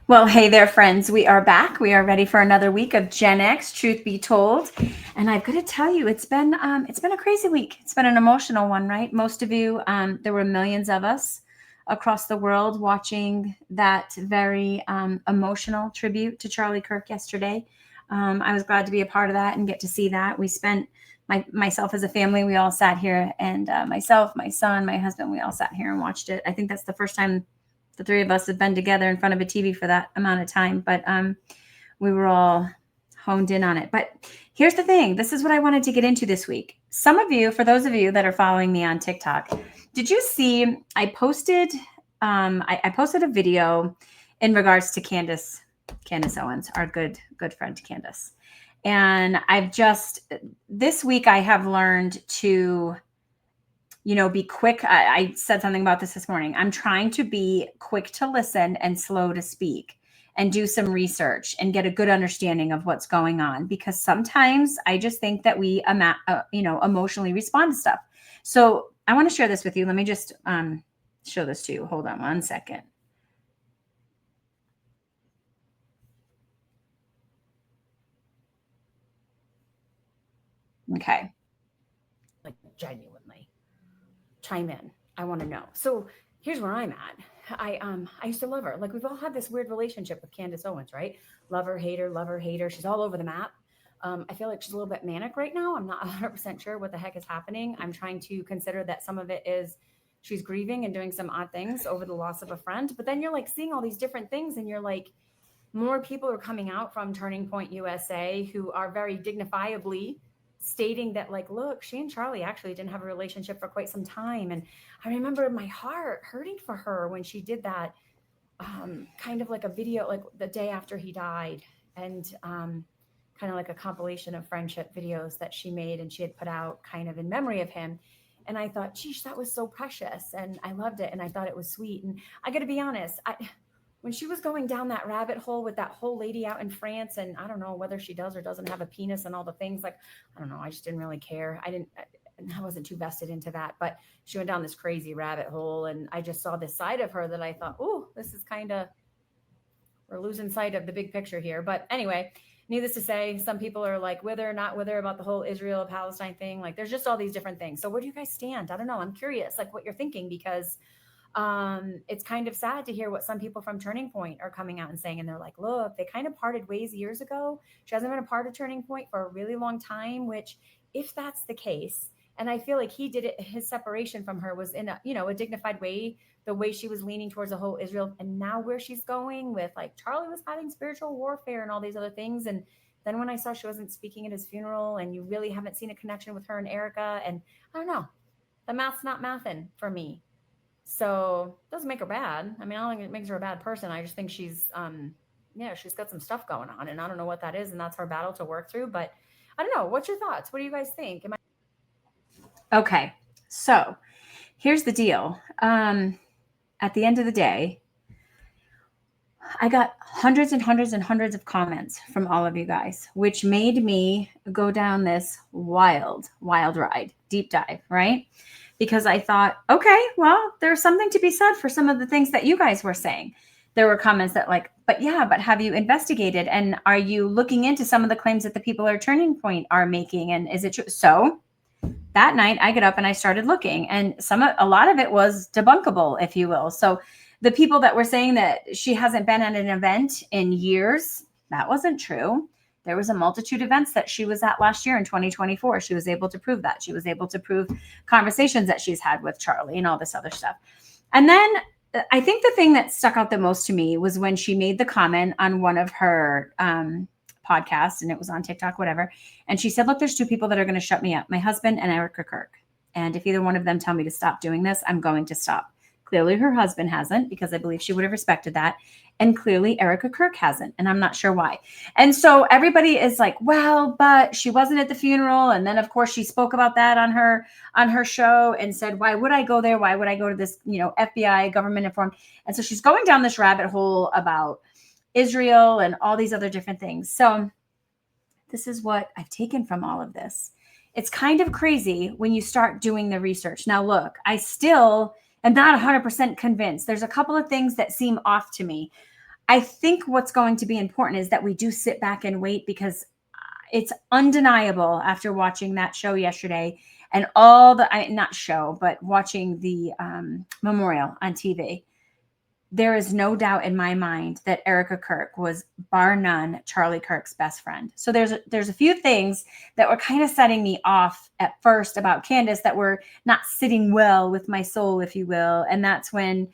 Well, hey there, friends. We are back. We are ready for another week of JennX, Truth Be Told. And I've got to tell you, it's been a crazy week. It's been an emotional one, right? Most of you, there were millions of us across the world watching that very emotional tribute to Charlie Kirk yesterday. I was glad to be a part of that and get to see that. We spent myself as a family, we all sat here, and myself, my son, my husband, we all sat here and watched it. I think that's the first time the three of us have been together in front of a TV for that amount of time, but we were all honed in on it. But here's the thing. This is what I wanted to get into this week. Some of you, for those of you that are following me on TikTok, did you see I posted I posted a video in regards to Candace Owens, our good friend Candace. And this week I have learned to be quick. I said something about this morning. I'm trying to be quick to listen and slow to speak and do some research and get a good understanding of what's going on, because sometimes I just think that we, emotionally respond to stuff. So I want to share this with you. Let me just show this to you. Hold on one second. Okay. Like, genuinely chime in. I want to know. So here's where I'm at. I used to love her. Like, we've all had this weird relationship with Candace Owens, right? Love her, hate her, love her, hate her. She's all over the map. I feel like she's a little bit manic right now. I'm not 100% sure what the heck is happening. I'm trying to consider that some of it is she's grieving and doing some odd things over the loss of a friend. But then you're like seeing all these different things, and you're like, more people are coming out from Turning Point USA who are very dignifiably stating that, like, look, she and Charlie actually didn't have a relationship for quite some time. And I remember my heart hurting for her when she did that, kind of like a video, like the day after he died, and kind of like a compilation of friendship videos that she made and she had put out kind of in memory of him. And I thought, geez, that was so precious. And I loved it. And I thought it was sweet. And I got to be honest, when she was going down that rabbit hole with that whole lady out in France, and I don't know whether she does or doesn't have a penis and all the things, like, I don't know. I just didn't really care. I wasn't too vested into that, but she went down this crazy rabbit hole, and I just saw this side of her that I thought, oh, this is we're losing sight of the big picture here. But anyway, needless to say, some people are like with her, not with her about the whole Israel Palestine thing. Like, there's just all these different things. So where do you guys stand? I don't know. I'm curious, like, what you're thinking, because it's kind of sad to hear what some people from Turning Point are coming out and saying. And they're like, look, they kind of parted ways years ago. She hasn't been a part of Turning Point for a really long time, which, if that's the case, and I feel like he did it, his separation from her was in a dignified way, the way she was leaning towards the whole Israel. And now where she's going with, like, Charlie was having spiritual warfare and all these other things. And then when I saw she wasn't speaking at his funeral, and you really haven't seen a connection with her and Erika, and I don't know, the math's not mathing for me. So it doesn't make her bad. I mean, I don't think it makes her a bad person. I just think she's she's got some stuff going on, and I don't know what that is, and that's her battle to work through. But I don't know. What's your thoughts? What do you guys think? Okay. So here's the deal. At the end of the day, I got hundreds and hundreds and hundreds of comments from all of you guys, which made me go down this wild ride, deep dive, right? Because I thought, okay, well, there's something to be said for some of the things that you guys were saying. There were comments that, like, but have you investigated? And are you looking into some of the claims that the people at Turning Point are making? And is it true? So that night I get up and I started looking, and a lot of it was debunkable, if you will. So the people that were saying that she hasn't been at an event in years, that wasn't true. There was a multitude of events that she was at last year in 2024. She was able to prove that. She was able to prove conversations that she's had with Charlie and all this other stuff. And then I think the thing that stuck out the most to me was when she made the comment on one of her podcasts, and it was on TikTok, whatever. And she said, look, there's two people that are going to shut me up, my husband and Erika Kirk. And if either one of them tell me to stop doing this, I'm going to stop. Clearly her husband hasn't, because I believe she would have respected that. And clearly Erika Kirk hasn't. And I'm not sure why. And so everybody is like, well, but she wasn't at the funeral. And then of course she spoke about that on her show and said, why would I go there? Why would I go to this, FBI government informed? And so she's going down this rabbit hole about Israel and all these other different things. So this is what I've taken from all of this. It's kind of crazy when you start doing the research. Now, look, I still am not 100% convinced. There's a couple of things that seem off to me. I think what's going to be important is that we do sit back and wait, because it's undeniable after watching that show yesterday and all the, not show, but watching the memorial on TV. There is no doubt in my mind that Erika Kirk was, bar none, Charlie Kirk's best friend. So there's a few things that were kind of setting me off at first about Candace that were not sitting well with my soul, if you will. And that's when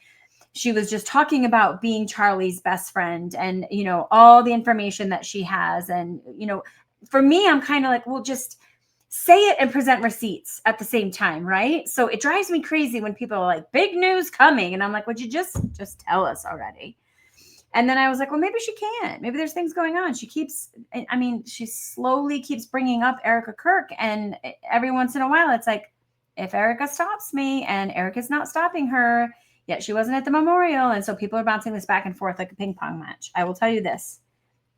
she was just talking about being Charlie's best friend and, you know, all the information that she has. And, you know, for me, I'm kind of like, well, just say it and present receipts at the same time, right? So it drives me crazy when people are like, big news coming. And I'm like, would you just tell us already? And then I was like, well, maybe she can't. Maybe there's things going on. She slowly keeps bringing up Erika Kirk. And every once in a while, it's like, if Erika stops me, and Erika's not stopping her, yet she wasn't at the memorial. And so people are bouncing this back and forth like a ping pong match. I will tell you this.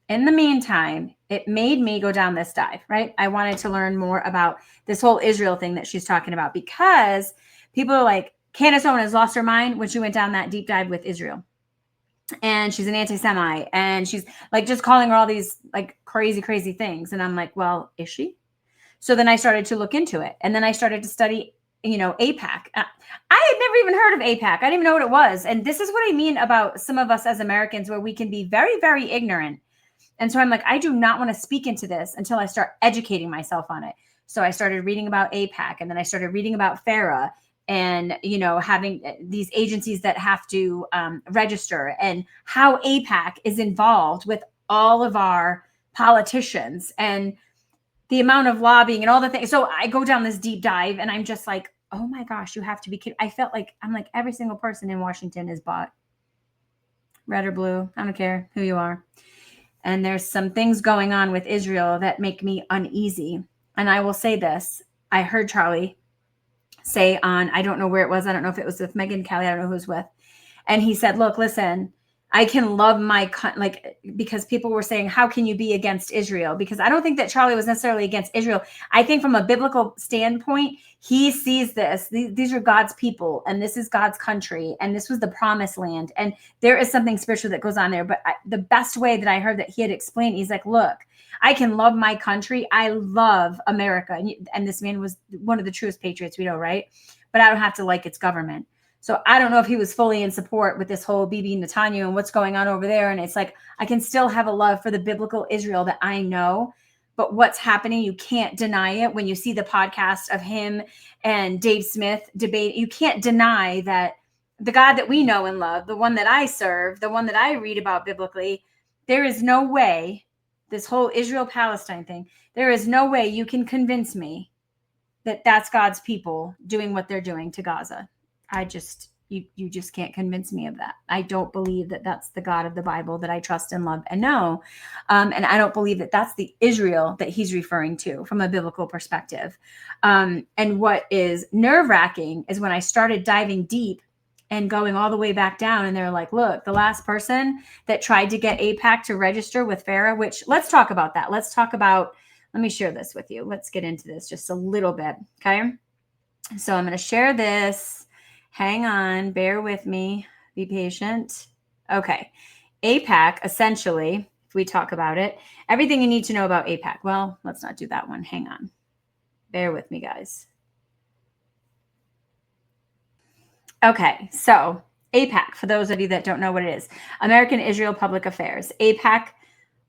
In the meantime, it made me go down this dive, right? I wanted to learn more about this whole Israel thing that she's talking about, because people are like, Candace Owens lost her mind when she went down that deep dive with Israel. And she's an anti-Semite. And she's like just calling her all these like crazy, crazy things. And I'm like, well, is she? So then I started to look into it. And then I started to study, you know, AIPAC. I had never even heard of AIPAC. I didn't even know what it was. And this is what I mean about some of us as Americans, where we can be very, very ignorant. And so I'm like, I do not want to speak into this until I start educating myself on it. So I started reading about AIPAC, and then I started reading about FARA, and, you know, having these agencies that have to register, and how AIPAC is involved with all of our politicians and the amount of lobbying and all the things. So I go down this deep dive, and I'm just like, oh my gosh, you have to be kidding. I felt like, I'm like, every single person in Washington is bought. Red or blue, I don't care who you are. And there's some things going on with Israel that make me uneasy. And I will say this. I heard Charlie say on, I don't know where it was. I don't know if it was with Megan Kelly. I don't know who it was with. And he said, look, listen, I can love my, because people were saying, how can you be against Israel? Because I don't think that Charlie was necessarily against Israel. I think from a biblical standpoint, he sees this. These are God's people, and this is God's country, and this was the promised land. And there is something spiritual that goes on there. But the best way that I heard that he had explained, he's like, look, I can love my country. I love America. And this man was one of the truest patriots we know, right? But I don't have to like its government. So I don't know if he was fully in support with this whole Bibi Netanyahu and what's going on over there. And it's like, I can still have a love for the biblical Israel that I know, but what's happening, you can't deny it. When you see the podcast of him and Dave Smith debate, you can't deny that the God that we know and love, the one that I serve, the one that I read about biblically, there is no way, this whole Israel-Palestine thing, there is no way you can convince me that that's God's people doing what they're doing to Gaza. You just can't convince me of that. I don't believe that that's the God of the Bible that I trust and love and know. And I don't believe that that's the Israel that he's referring to from a biblical perspective. And what is nerve-wracking is when I started diving deep and going all the way back down, and they're like, look, the last person that tried to get AIPAC to register with FARA, which let's talk about that. Let me share this with you. Let's get into this just a little bit. Okay. So I'm going to share this. Hang on, bear with me, be patient. Okay, AIPAC, essentially, if we talk about it, everything you need to know about AIPAC. Well, let's not do that one. Hang on. Bear with me, guys. Okay, so AIPAC, for those of you that don't know what it is, American Israel Public Affairs. AIPAC,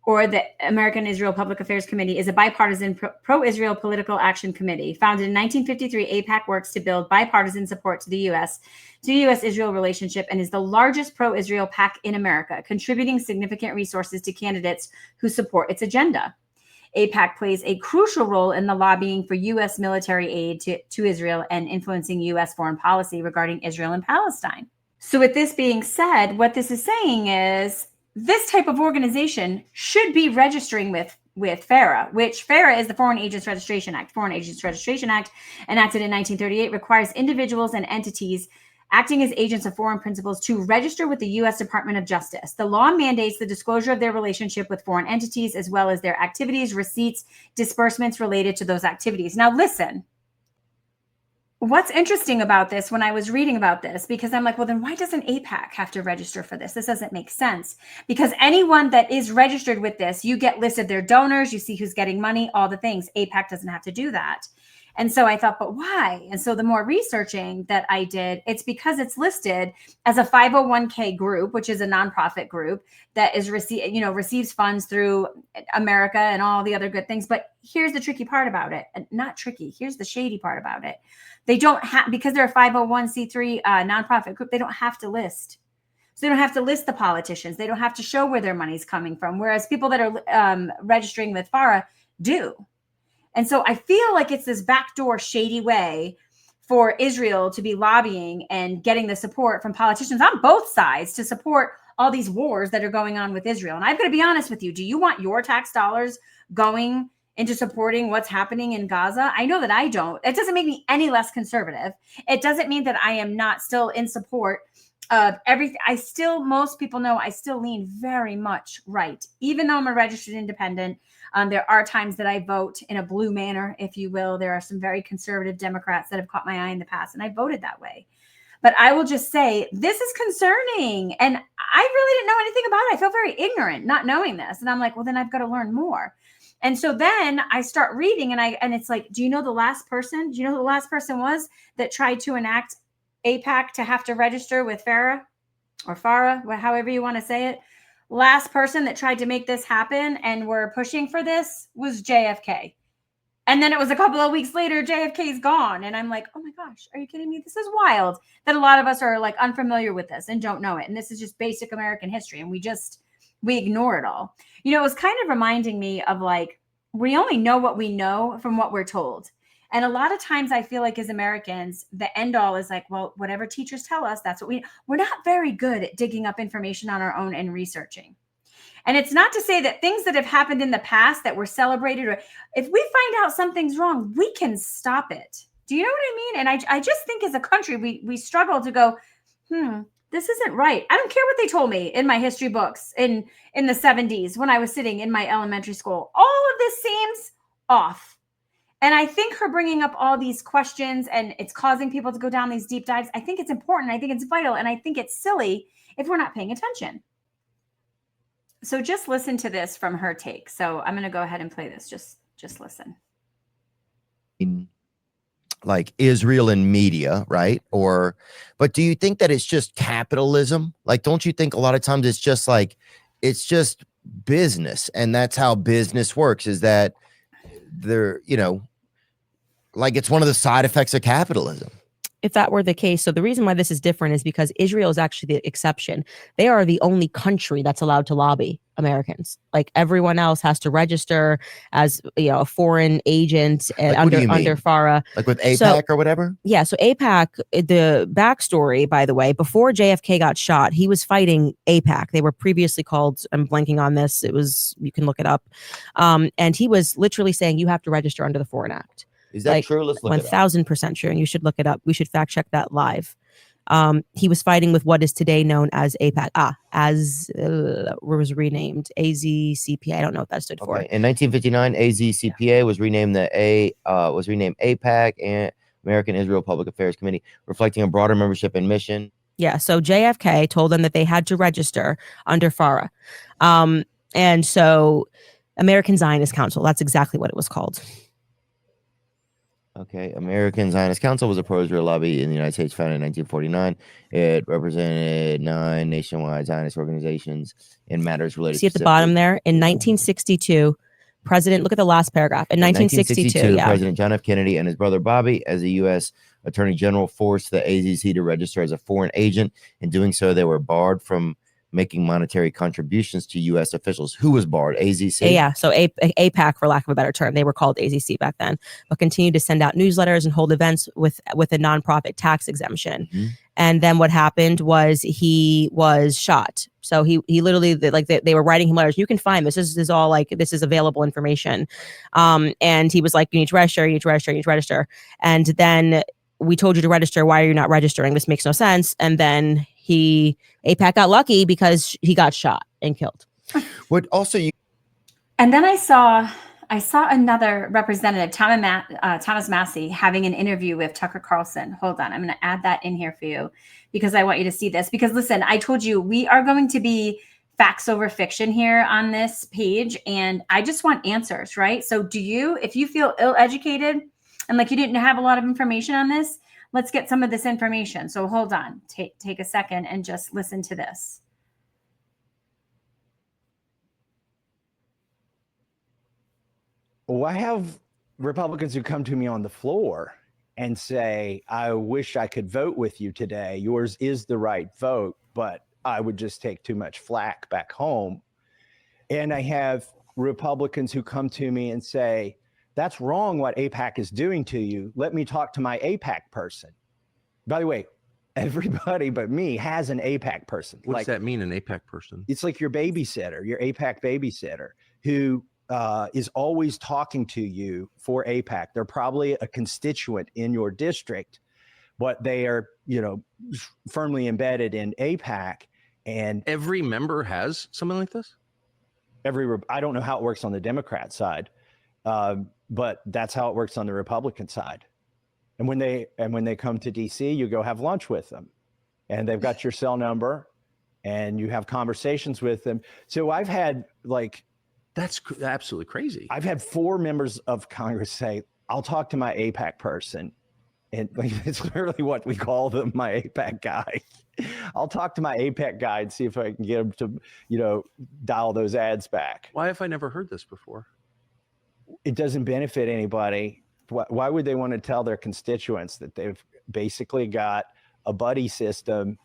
or the American Israel Public Affairs Committee, is a bipartisan pro-Israel political action committee. Founded in 1953, AIPAC works to build bipartisan support to the U.S.-Israel relationship, and is the largest pro-Israel PAC in America, contributing significant resources to candidates who support its agenda. AIPAC plays a crucial role in the lobbying for U.S. military aid to Israel and influencing U.S. foreign policy regarding Israel and Palestine. So with this being said, what this is saying is, this type of organization should be registering with FARA, which FARA is the Foreign Agents Registration Act. Foreign Agents Registration Act, enacted in 1938, requires individuals and entities acting as agents of foreign principals to register with the U.S. Department of Justice. The law mandates the disclosure of their relationship with foreign entities, as well as their activities, receipts, disbursements related to those activities. Now, listen. what's interesting about this when I was reading about this, because I'm like, well, then why doesn't AIPAC have to register for this? This doesn't make sense, because anyone that is registered with this, you get listed their donors, you see who's getting money, all the things. AIPAC doesn't have to do that. And so I thought, but why? And so the more researching that I did, it's because it's listed as a 501k group, which is a nonprofit group that is receives funds through America and all the other good things. But here's the tricky part about it. Not tricky. Here's the shady part about it. They don't have, because they're a 501c3 nonprofit group, they don't have to list. So they don't have to list the politicians. They don't have to show where their money's coming from. Whereas people that are registering with FARA do. And so I feel like it's this backdoor shady way for Israel to be lobbying and getting the support from politicians on both sides to support all these wars that are going on with Israel. And I've got to be honest with you. Do you want your tax dollars going into supporting what's happening in Gaza? I know that I don't. It doesn't make me any less conservative. It doesn't mean that I am not still in support of everything. Most people know I still lean very much right, even though I'm a registered independent. There are times that I vote in a blue manner, if you will. There are some very conservative Democrats that have caught my eye in the past, and I voted that way. But I will just say, this is concerning. And I really didn't know anything about it. I felt very ignorant not knowing this. And I'm like, well, then I've got to learn more. And so then I start reading, and it's like, do you know the last person? Do you know who the last person was that tried to enact AIPAC to have to register with FARA or FARA, however you want to say it? Last person that tried to make this happen and were pushing for this was JFK. And then it was a couple of weeks later, JFK's gone. And I'm like, oh my gosh, are you kidding me? This is wild that a lot of us are like unfamiliar with this and don't know it. And this is just basic American history. And we ignore it all. You know, it was kind of reminding me of like, we only know what we know from what we're told. And a lot of times I feel like as Americans, the end all is like, well, whatever teachers tell us, that's what we're not very good at digging up information on our own and researching. And it's not to say that things that have happened in the past that were celebrated, or if we find out something's wrong, we can stop it. Do you know what I mean? And I just think as a country, we struggle to go, this isn't right. I don't care what they told me in my history books in the 70s when I was sitting in my elementary school. All of this seems off. And I think her bringing up all these questions and it's causing people to go down these deep dives, I think it's important. I think it's vital. And I think it's silly if we're not paying attention. So just listen to this from her take. So I'm going to go ahead and play this. Just listen. Like Israel and media, right? But do you think that it's just capitalism? Like, don't you think a lot of times it's just business, and that's how business works, is that they're, like it's one of the side effects of capitalism? If that were the case, so the reason why this is different is because Israel is actually the exception. They are the only country that's allowed to lobby Americans. Like everyone else has to register as a foreign agent and under FARA. Like with AIPAC or whatever? Yeah. So AIPAC, the backstory, by the way, before JFK got shot, he was fighting AIPAC. They were previously called, I'm blanking on this. You can look it up. And he was literally saying you have to register under the Foreign Act. Is that true? Let's look 1000% true. And you should look it up. We should fact check that live. He was fighting with what is today known as AIPAC. Was renamed AZCPA. I don't know what that stood for. In 1959, AZCPA was renamed AIPAC and American Israel Public Affairs Committee, reflecting a broader membership and mission. Yeah. So JFK told them that they had to register under FARA. And so American Zionist Council, that's exactly what it was called. Okay, American Zionist Council was a pro-Israel lobby in the United States founded in 1949. It represented 9 nationwide Zionist organizations in matters related. See at the bottom there, in 1962, look at the last paragraph. In 1962, President John F. Kennedy and his brother Bobby, as a U.S. Attorney General, forced the AZC to register as a foreign agent. In doing so, they were barred from making monetary contributions to U.S. officials. Who was barred? AZC? Yeah, so AIPAC, for lack of a better term. They were called AZC back then, but continued to send out newsletters and hold events with a nonprofit tax exemption. Mm-hmm. And then what happened was he was shot. So he literally, they were writing him letters. You can find this. This is all this is available information. And he was like, you need to register, you need to register, you need to register. And then we told you to register. Why are you not registering? This makes no sense. And then AIPAC got lucky because he got shot and killed. What also and then I saw I saw another representative, Thomas Massey, having an interview with Tucker Carlson. Hold on. I'm going to add that in here for you because I want you to see this. Because listen, I told you we are going to be facts over fiction here on this page. And I just want answers, right? So if you feel ill-educated and like you didn't have a lot of information on this, let's get some of this information. So hold on, take a second and just listen to this. Well, I have Republicans who come to me on the floor and say, I wish I could vote with you today. Yours is the right vote, but I would just take too much flack back home. And I have Republicans who come to me and say, that's wrong what AIPAC is doing to you. Let me talk to my AIPAC person. By the way, everybody but me has an AIPAC person. What does that mean, an AIPAC person? It's like your babysitter, your AIPAC babysitter, who is always talking to you for AIPAC. They're probably a constituent in your district, but they are, firmly embedded in AIPAC. And every member has something like this? I don't know how it works on the Democrat side, but that's how it works on the Republican side. And when they come to DC, you go have lunch with them, and they've got your cell number, and you have conversations with them. So I've had that's absolutely crazy. I've had 4 members of Congress say, I'll talk to my AIPAC person. And it's literally what we call them, my AIPAC guy. I'll talk to my AIPAC guy and see if I can get him to, dial those ads back. Why have I never heard this before? It doesn't benefit anybody. Why would they want to tell their constituents that they've basically got a buddy system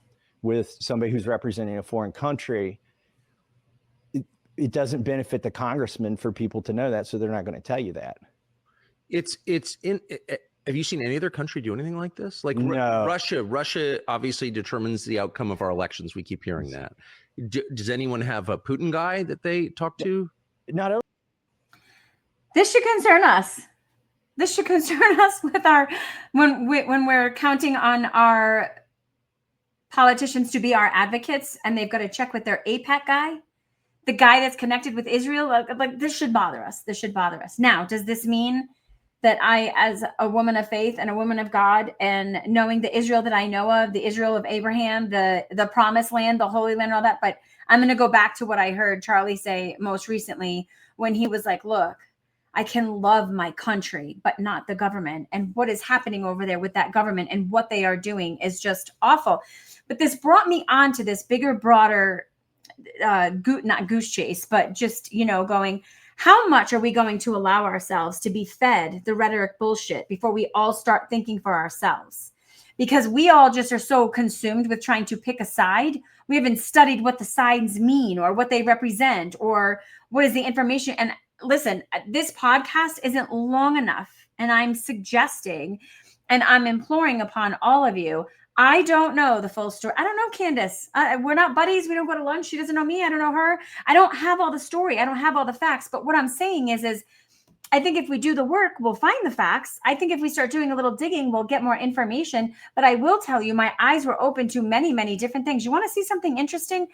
with somebody who's representing a foreign country? It doesn't benefit the congressman for people to know that, so they're not going to tell you that. Have you seen any other country do anything like this? Like no. Russia obviously determines the outcome of our elections. We keep hearing that. Does anyone have a Putin guy that they talk to? Not only. This should concern us. This should concern us with when we're counting on our politicians to be our advocates, and they've got to check with their AIPAC guy. The guy that's connected with Israel, like this should bother us. This should bother us. Now, does this mean that I, as a woman of faith and a woman of God, and knowing the Israel that I know of, the Israel of Abraham, the promised land, the Holy Land, and all that, but I'm going to go back to what I heard Charlie say most recently when he was like, look, I can love my country, but not the government. And what is happening over there with that government and what they are doing is just awful. But this brought me on to this bigger, broader not goose chase, but just, going, how much are we going to allow ourselves to be fed the rhetoric bullshit before we all start thinking for ourselves? Because we all just are so consumed with trying to pick a side. We haven't studied what the sides mean or what they represent or what is the information. And listen, this podcast isn't long enough. And I'm suggesting and I'm imploring upon all of you, I don't know the full story. I don't know Candace. We're not buddies. We don't go to lunch. She doesn't know me. I don't know her. I don't have all the story. I don't have all the facts. But what I'm saying is I think if we do the work, we'll find the facts. I think if we start doing a little digging, we'll get more information. But I will tell you, my eyes were open to many, many different things. You want to see something interesting?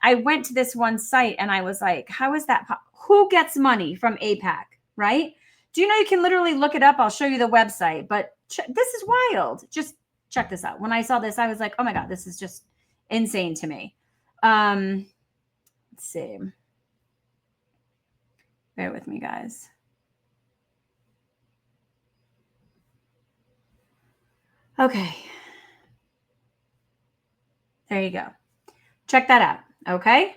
I went to this one site and I was like, how is that? Who gets money from AIPAC, right? Do you know you can literally look it up? I'll show you the website. But this is wild. Just check this out. When I saw this, I was like, oh my God, this is just insane to me. Let's see. Bear with me, guys. Okay. There you go. Check that out. Okay.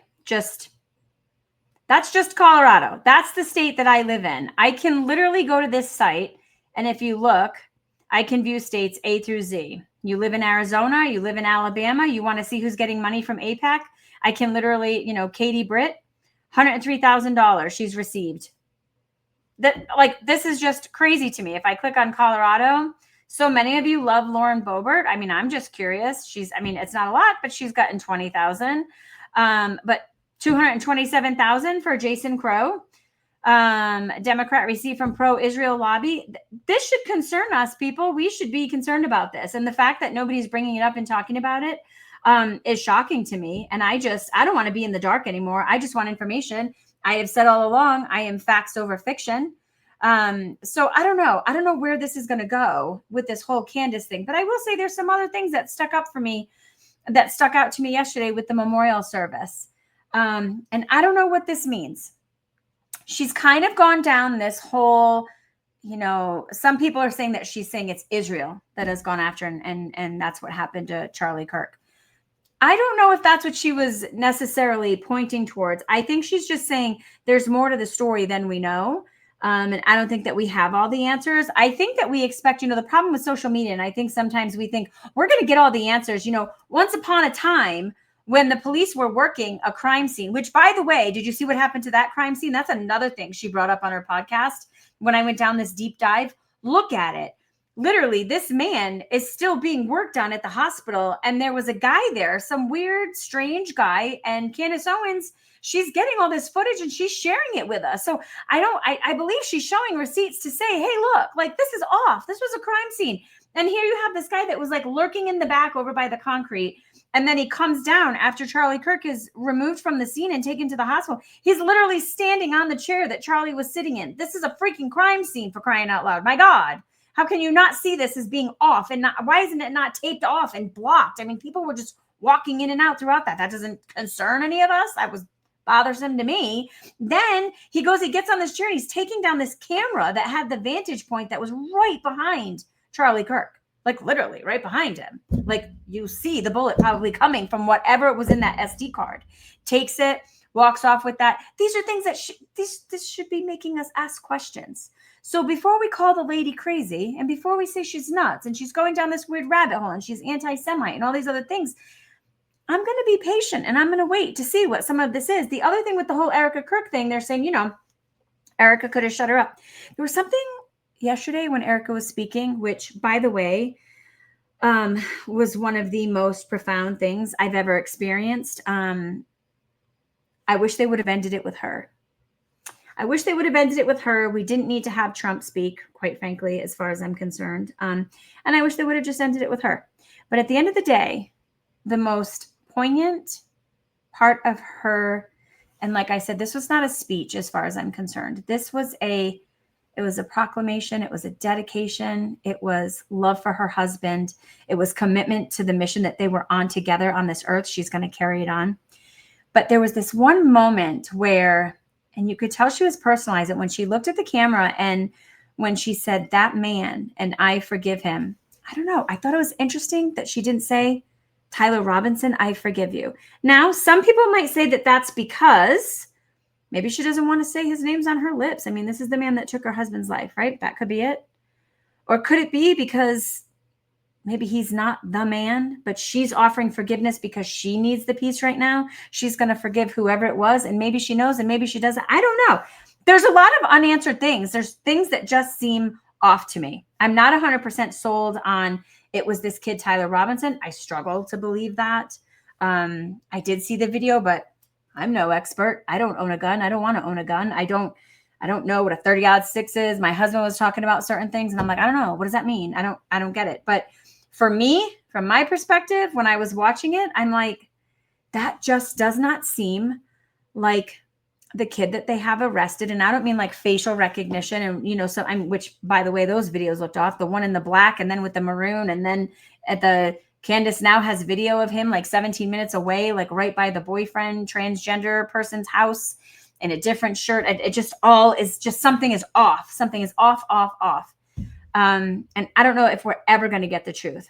That's just Colorado. That's the state that I live in. I can literally go to this site. And if you look, I can view states A through Z. You live in Arizona, you live in Alabama, you want to see who's getting money from AIPAC. I can literally, Katie Britt, $103,000 she's received. This is just crazy to me. If I click on Colorado, so many of you love Lauren Boebert. I mean, I'm just curious. It's not a lot, but she's gotten 20,000. But 227,000 for Jason Crow. Democrat received from pro-Israel lobby. This should concern us, people. We should be concerned about this. And the fact that nobody's bringing it up and talking about it, is shocking to me. And I don't want to be in the dark anymore. I just want information. I have said all along, I am facts over fiction. So I don't know. I don't know where this is going to go with this whole Candace thing, but I will say there's some other things that stuck out to me yesterday with the memorial service. And I don't know what this means. She's kind of gone down this whole, some people are saying that she's saying it's Israel that has gone after, and that's what happened to Charlie Kirk. I don't know if that's what she was necessarily pointing towards. I think she's just saying there's more to the story than we know. And I don't think that we have all the answers. I think that we expect, the problem with social media, and I think sometimes we think we're going to get all the answers. Once upon a time when the police were working a crime scene, which, by the way, did you see what happened to that crime scene? That's another thing she brought up on her podcast when I went down this deep dive. Look at it. Literally, this man is still being worked on at the hospital. And there was a guy there, some weird, strange guy. And Candace Owens, she's getting all this footage and she's sharing it with us. So I believe she's showing receipts to say, hey, look, like this is off. This was a crime scene. And here you have this guy that was like lurking in the back over by the concrete. And then he comes down after Charlie Kirk is removed from the scene and taken to the hospital. He's literally standing on the chair that Charlie was sitting in. This is a freaking crime scene, for crying out loud. My God. How can you not see this as being off? And why isn't it not taped off and blocked? I mean, people were just walking in and out throughout that. That doesn't concern any of us. That was bothersome to me. Then he gets on this chair and he's taking down this camera that had the vantage point that was right behind Charlie Kirk, like literally right behind him. Like you see the bullet probably coming from whatever was in that SD card. Takes it, walks off with that. These are things that this should be making us ask questions. So before we call the lady crazy and before we say she's nuts and she's going down this weird rabbit hole and she's anti-Semite and all these other things, I'm going to be patient and I'm going to wait to see what some of this is. The other thing with the whole Erika Kirk thing, they're saying, Erika could have shut her up. There was something yesterday when Erika was speaking, which, by the way, was one of the most profound things I've ever experienced. I wish they would have ended it with her. We didn't need to have Trump speak, quite frankly, as far as I'm concerned. And I wish they would have just ended it with her. But at the end of the day, the most poignant part of her, and like I said, this was not a speech as far as I'm concerned. It was a proclamation. It was a dedication. It was love for her husband. It was commitment to the mission that they were on together on this earth. She's going to carry it on. But there was this one moment where, and you could tell she was personalizing it when she looked at the camera and when she said, that man, and I forgive him. I don't know. I thought it was interesting that she didn't say, Tyler Robinson, I forgive you. Now, some people might say that that's because maybe she doesn't want to say his name's on her lips. I mean, this is the man that took her husband's life, right? That could be it. Or could it be because maybe he's not the man, but she's offering forgiveness because she needs the peace right now. She's going to forgive whoever it was. And maybe she knows and maybe she doesn't. I don't know. There's a lot of unanswered things. There's things that just seem off to me. I'm not 100% sold on it was this kid, Tyler Robinson. I struggle to believe that. I did see the video, but I'm no expert. I don't own a gun. I don't want to own a gun. I don't know what a 30-06 is. My husband was talking about certain things and I'm like, I don't know. What does that mean? I don't get it. But for me, from my perspective, when I was watching it, I'm like, that just does not seem like the kid that they have arrested. And I don't mean like facial recognition and, which by the way, those videos looked off, the one in the black and then with the maroon. And then Candace now has video of him like 17 minutes away, like right by the boyfriend, transgender person's house in a different shirt. It just all is just, something is off. Something is off. And I don't know if we're ever going to get the truth.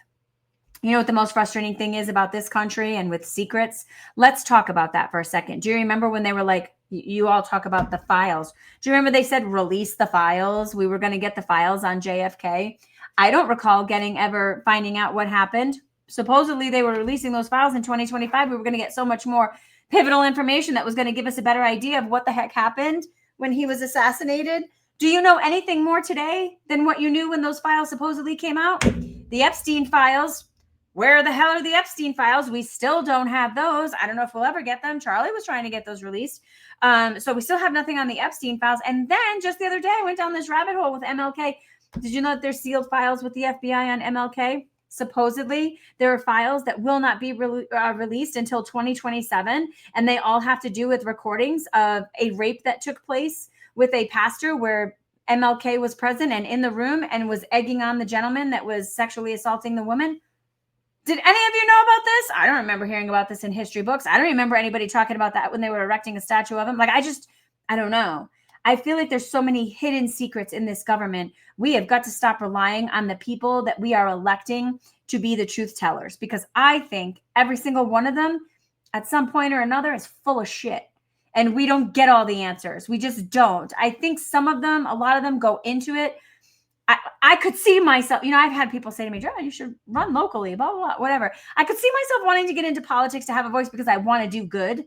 You know what the most frustrating thing is about this country and with secrets? Let's talk about that for a second. Do you remember when they were like, you all talk about the files? Do you remember they said, release the files? We were going to get the files on JFK. I don't recall ever finding out what happened. Supposedly they were releasing those files in 2025. We were going to get so much more pivotal information that was going to give us a better idea of what the heck happened when he was assassinated. Do you know anything more today than what you knew when those files supposedly came out? The Epstein files. Where the hell are the Epstein files? We still don't have those. I don't know if we'll ever get them. Charlie was trying to get those released. So we still have nothing on the Epstein files. And then just the other day, I went down this rabbit hole with MLK. Did you know that there's sealed files with the FBI on MLK? supposedly there are files that will not be released until 2027, and they all have to do with recordings of a rape that took place with a pastor where MLK was present and in the room and was egging on the gentleman that was sexually assaulting the woman. Did any of you know about this? I don't remember hearing about this in history books. I don't remember anybody talking about that when they were erecting a statue of him. Like, I don't know. I feel like there's so many hidden secrets in this government. We have got to stop relying on the people that we are electing to be the truth tellers, because I think every single one of them at some point or another is full of shit. And we don't get all the answers. We just don't. I think some of them, a lot of them go into it. I could see myself, I've had people say to me, Joe, you should run locally, blah, blah, blah, whatever. I could see myself wanting to get into politics to have a voice because I want to do good.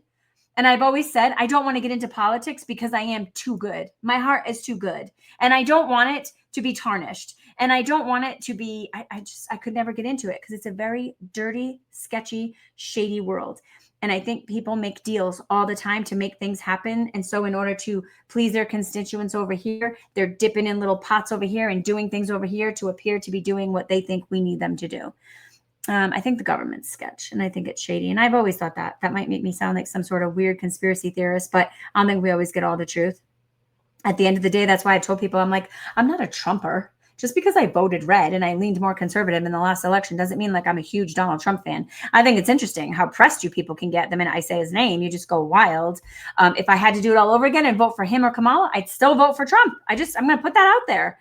And I've always said, I don't want to get into politics because I am too good. My heart is too good. And I don't want it to be tarnished. And I don't want it to be, I could never get into it because it's a very dirty, sketchy, shady world. And I think people make deals all the time to make things happen. And so in order to please their constituents over here, they're dipping in little pots over here and doing things over here to appear to be doing what they think we need them to do. I think the government's sketch, and I think it's shady. And I've always thought that might make me sound like some sort of weird conspiracy theorist, but I don't think we always get all the truth. At the end of the day, that's why I told people, I'm like, I'm not a Trumper. Just because I voted red and I leaned more conservative in the last election doesn't mean like I'm a huge Donald Trump fan. I think it's interesting how pressed you people can get the minute I say his name. You just go wild. If I had to do it all over again and vote for him or Kamala, I'd still vote for Trump. I'm going to put that out there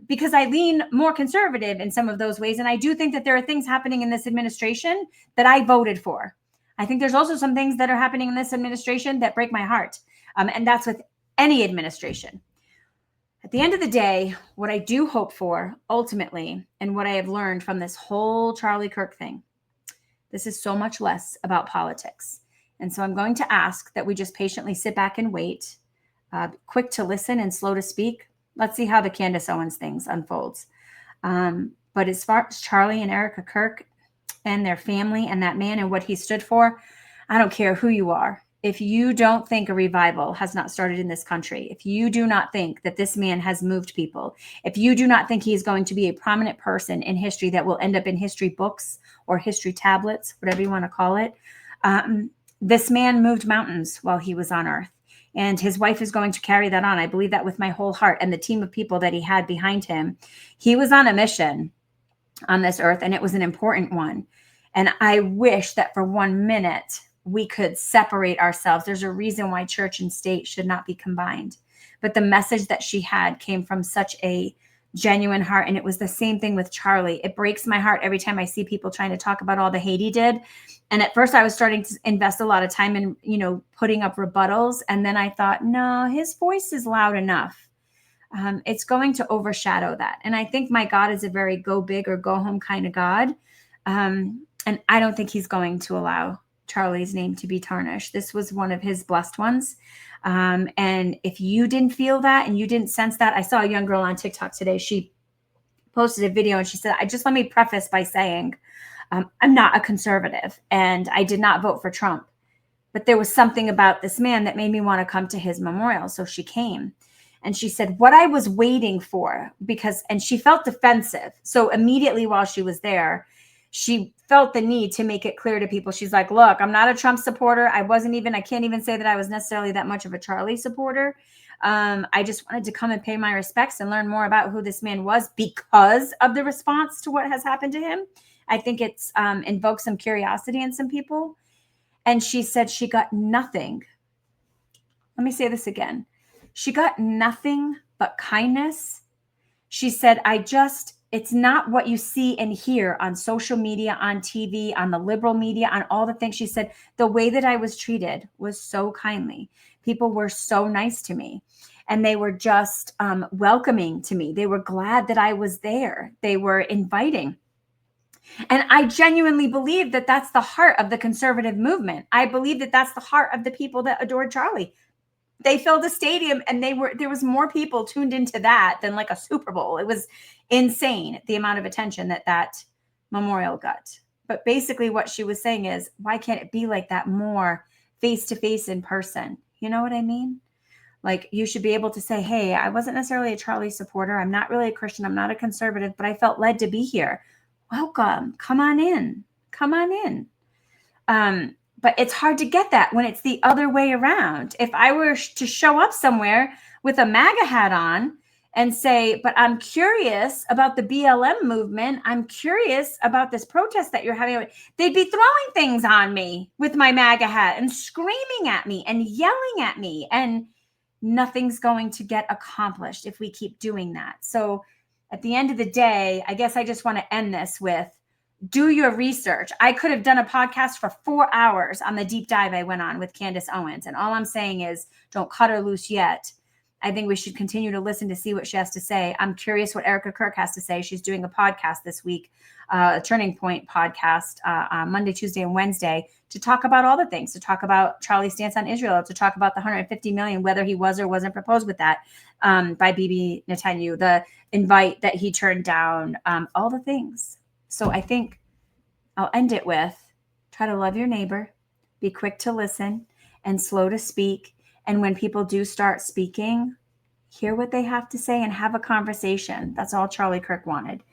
because I lean more conservative in some of those ways. And I do think that there are things happening in this administration that I voted for. I think there's also some things that are happening in this administration that break my heart. And that's with any administration. At the end of the day, what I do hope for ultimately, and what I have learned from this whole Charlie Kirk thing, this is so much less about politics. And so I'm going to ask that we just patiently sit back and wait, quick to listen and slow to speak. Let's see how the Candace Owens things unfolds. But as far as Charlie and Erika Kirk and their family and that man and what he stood for, I don't care who you are. If you don't think a revival has not started in this country, if you do not think that this man has moved people, if you do not think he is going to be a prominent person in history that will end up in history books or history tablets, whatever you want to call it, this man moved mountains while he was on earth. And his wife is going to carry that on. I believe that with my whole heart, and the team of people that he had behind him. He was on a mission on this earth, and it was an important one. And I wish that for 1 minute, we could separate ourselves. There's a reason why church and state should not be combined. But the message that she had came from such a genuine heart. And it was the same thing with Charlie. It breaks my heart every time I see people trying to talk about all the hate he did. And at first I was starting to invest a lot of time in, putting up rebuttals. And then I thought, no, his voice is loud enough. It's going to overshadow that. And I think my God is a very go big or go home kind of God. And I don't think he's going to allow Charlie's name to be tarnished. This was one of his blessed ones. And if you didn't feel that and you didn't sense that, I saw a young girl on TikTok today. She posted a video and she said, let me preface by saying, I'm not a conservative and I did not vote for Trump, but there was something about this man that made me want to come to his memorial. So she came and she said, what I was waiting for, and she felt defensive. So immediately while she was there, she felt the need to make it clear to people. She's like, look, I'm not a Trump supporter. I can't even say that I was necessarily that much of a Charlie supporter. I just wanted to come and pay my respects and learn more about who this man was because of the response to what has happened to him. I think it's invoked some curiosity in some people. And she said she got nothing. Let me say this again. She got nothing but kindness. She said, it's not what you see and hear on social media, on TV, on the liberal media, on all the things. She said, the way that I was treated was so kindly. People were so nice to me. And they were just welcoming to me. They were glad that I was there. They were inviting. And I genuinely believe that that's the heart of the conservative movement. I believe that that's the heart of the people that adored Charlie. They filled the stadium and there was more people tuned into that than like a Super Bowl. It was insane, the amount of attention that memorial got. But basically what she was saying is, why can't it be like that more face to face in person? You know what I mean? Like you should be able to say, hey, I wasn't necessarily a Charlie supporter. I'm not really a Christian. I'm not a conservative, but I felt led to be here. welcome. Come on in. Come on in. But it's hard to get that when it's the other way around. If I were to show up somewhere with a MAGA hat on and say, but I'm curious about the BLM movement, I'm curious about this protest that you're having, they'd be throwing things on me with my MAGA hat and screaming at me and yelling at me, and nothing's going to get accomplished if we keep doing that. So at the end of the day, I guess I just want to end this with, do your research. I could have done a podcast for 4 hours on the deep dive I went on with Candace Owens. And all I'm saying is, don't cut her loose yet. I think we should continue to listen to see what she has to say. I'm curious what Erika Kirk has to say. She's doing a podcast this week, a Turning Point podcast, Monday, Tuesday, and Wednesday, to talk about all the things, to talk about Charlie's stance on Israel, to talk about the 150 million, whether he was or wasn't proposed with that by Bibi Netanyahu, the invite that he turned down, all the things. So I think I'll end it with, try to love your neighbor, be quick to listen and slow to speak. And when people do start speaking, hear what they have to say and have a conversation. That's all Charlie Kirk wanted,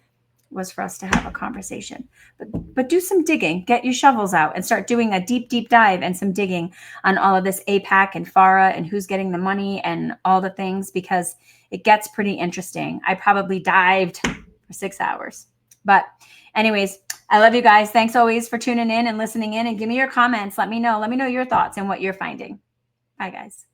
was for us to have a conversation. But do some digging, get your shovels out and start doing a deep, deep dive and some digging on all of this AIPAC and FARA and who's getting the money and all the things, because it gets pretty interesting. I probably dived for 6 hours. But anyways, I love you guys. Thanks always for tuning in and listening in, and give me your comments. Let me know your thoughts and what you're finding. Bye, guys.